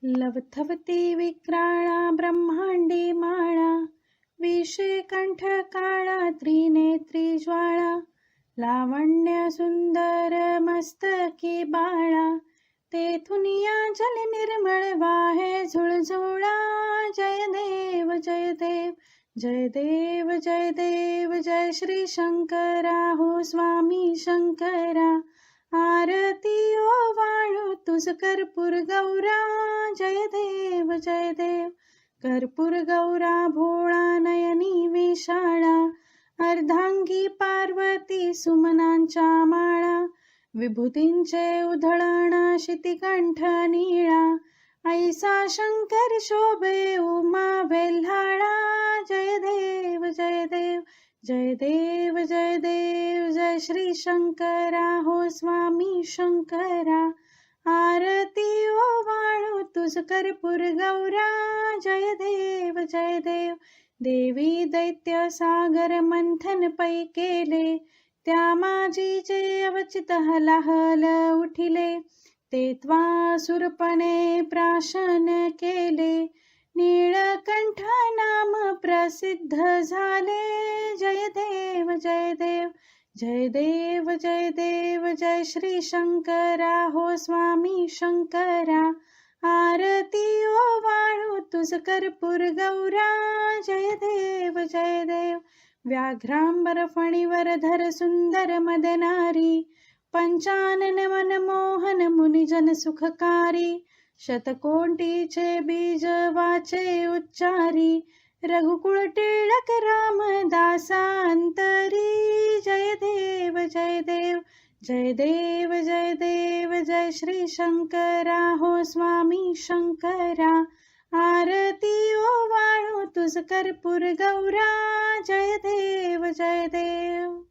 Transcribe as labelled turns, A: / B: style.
A: लवथवती विक्राळा ब्रह्मांडी माळा, विषे कंठ काळा त्रिनेत्री ज्वाळा, लावण्य सुंदर मस्तकी बाळा, तेथून या जल निर्मळ वाहे झुळझुळा. जय देव जय देव जय देव जय देव जय श्री शंकरा हो स्वामी शंकरा. आरती ओ वाळू तुझ कर्पूर गौरा. जय देव जय देव कर्पूर गौरा भोळा नयनी विशाळा, अर्धांगी पार्वती सुमनांच्या माळा, विभूतींचे उधळण शितिकंठ निळा, ऐसा शंकर शोभे उमा वेल्हाळा. जय देव जय देव जय देव जय देव जय श्री शंकरा हो स्वामी शंकरा. आरती ओ वाळू तुझ कर्पूर गौरा. जय देव जय देव देवी दैत्य सागर मंथन पै केले, त्या माझीचे अवचित हलाहल उठिले, ते त्वासुरपणे प्राशन केले, नीळकंठ नाम प्रसिद्ध झाले. जय देव जय देव जय देव जय देव जय श्री शंकरा हो स्वामी शंकरा. आरती ओ वाळू तुझ कर्पूर गौरा. जय देव जय देव व्याघ्रांबर फणीवर धर सुंदर मदनारी, पंचानन मनमोहन मुनिजन सुखकारी, शतकोटीचे बीज वाचे उच्चारी, रघुकुळ टिळक रामदासा अंतरी. जय देव जय देव जय देव जय देव जय श्री शंकरा हो स्वामी शंकरा. आरती ओ वाळू तुझ कर्पूर गौरा. जय देव जय देव.